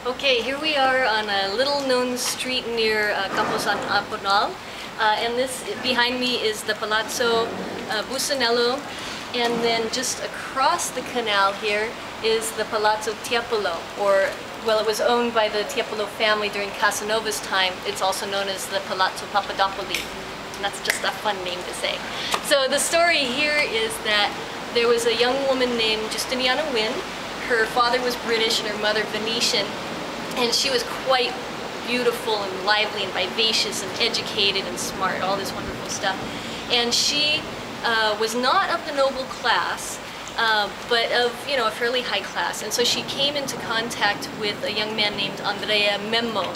Okay, here we are on a little-known street near Campo San Aponal, and this behind me is the Palazzo Businello, and then just across the canal here is the Palazzo Tiepolo, or well, it was owned by the Tiepolo family during Casanova's time. It's also known as the Palazzo Papadopoli, and that's just a fun name to say. So the story here is that there was a young woman named Giustiniani. Her father was British and her mother Venetian, and she was quite beautiful and lively and vivacious and educated and smart, all this wonderful stuff. And she was not of the noble class, but of, a fairly high class. And so she came into contact with a young man named Andrea Memmo,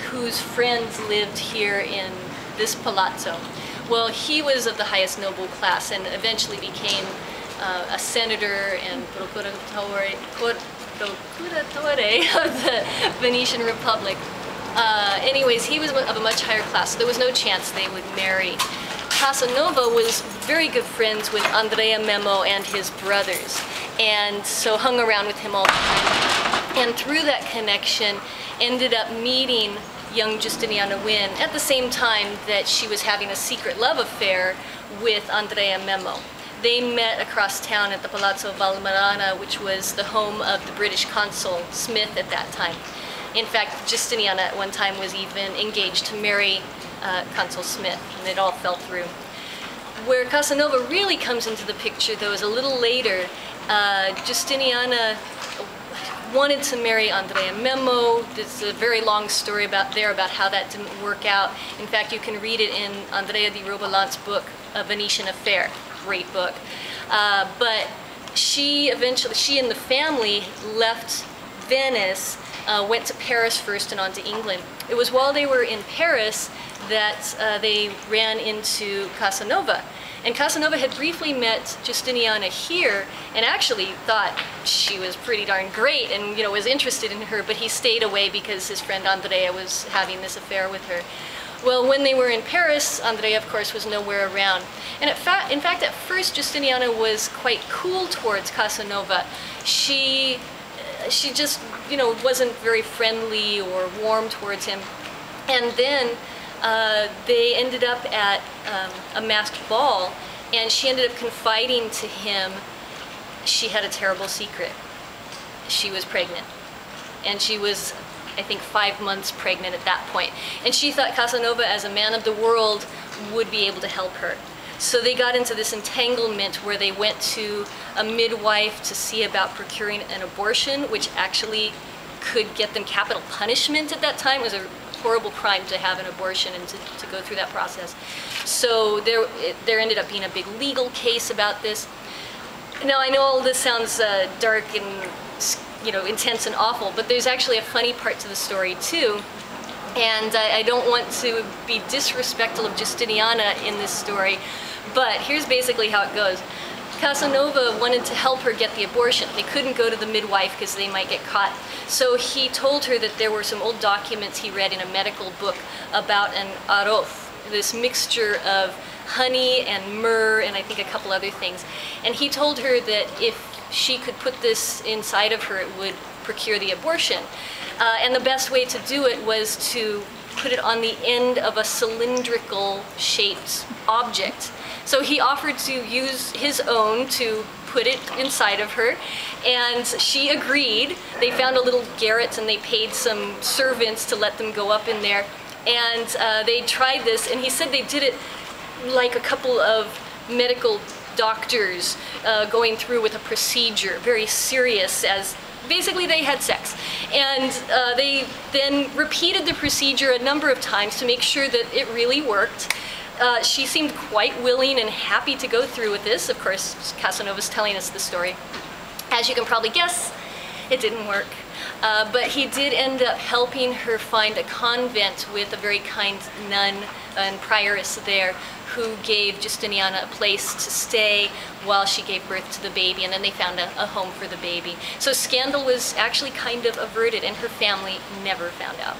whose friends lived here in this palazzo. Well, he was of the highest noble class and eventually became a senator and procuratore of the Venetian Republic. Anyways, he was of a much higher class, so there was no chance they would marry. Casanova was very good friends with Andrea Memmo and his brothers, and so hung around with him all the time. And through that connection, ended up meeting young Giustiniani at the same time that she was having a secret love affair with Andrea Memmo. They met across town at the Palazzo Valmarana, which was the home of the British consul Smith at that time. In fact, Giustiniani at one time was even engaged to marry Consul Smith, and it all fell through. Where Casanova really comes into the picture, though, is a little later. Giustiniani wanted to marry Andrea Memmo. There's a very long story about how that didn't work out. In fact, you can read it in Andrea di Robolant's book, A Venetian Affair. Great book. But she and the family left Venice, went to Paris first and on to England. It was while they were in Paris that they ran into Casanova. And Casanova had briefly met Giustiniani here and actually thought she was pretty darn great and was interested in her, but he stayed away because his friend Andrea was having this affair with her. Well, when they were in Paris, Andrea, of course, was nowhere around. And in fact, at first, Giustiniani was quite cool towards Casanova. She just, wasn't very friendly or warm towards him. And then they ended up at a masked ball, and she ended up confiding to him she had a terrible secret. She was pregnant. And she was, I think, 5 months pregnant at that point. And she thought Casanova, as a man of the world, would be able to help her. So they got into this entanglement where they went to a midwife to see about procuring an abortion, which actually could get them capital punishment at that time. It was a horrible crime to have an abortion and to go through that process. So there ended up being a big legal case about this. Now, I know all this sounds dark and intense and awful, but there's actually a funny part to the story too. And I don't want to be disrespectful of Giustiniani in this story, but here's basically how it goes. Casanova wanted to help her get the abortion. They couldn't go to the midwife because they might get caught. So he told her that there were some old documents he read in a medical book about an arof, this mixture of honey and myrrh and I think a couple other things. And he told her that if she could put this inside of her, it would procure the abortion. And the best way to do it was to put it on the end of a cylindrical shaped object. So he offered to use his own to put it inside of her, and she agreed. They found a little garret and they paid some servants to let them go up in there. And they tried this, and he said they did it like a couple of medical doctors going through with a procedure, very serious, as basically they had sex. And they then repeated the procedure a number of times to make sure that it really worked. She seemed quite willing and happy to go through with this. Of course, Casanova's telling us the story. As you can probably guess, it didn't work. But he did end up helping her find a convent with a very kind nun and prioress there who gave Giustiniani a place to stay while she gave birth to the baby, and then they found a home for the baby. So scandal was actually kind of averted, and her family never found out.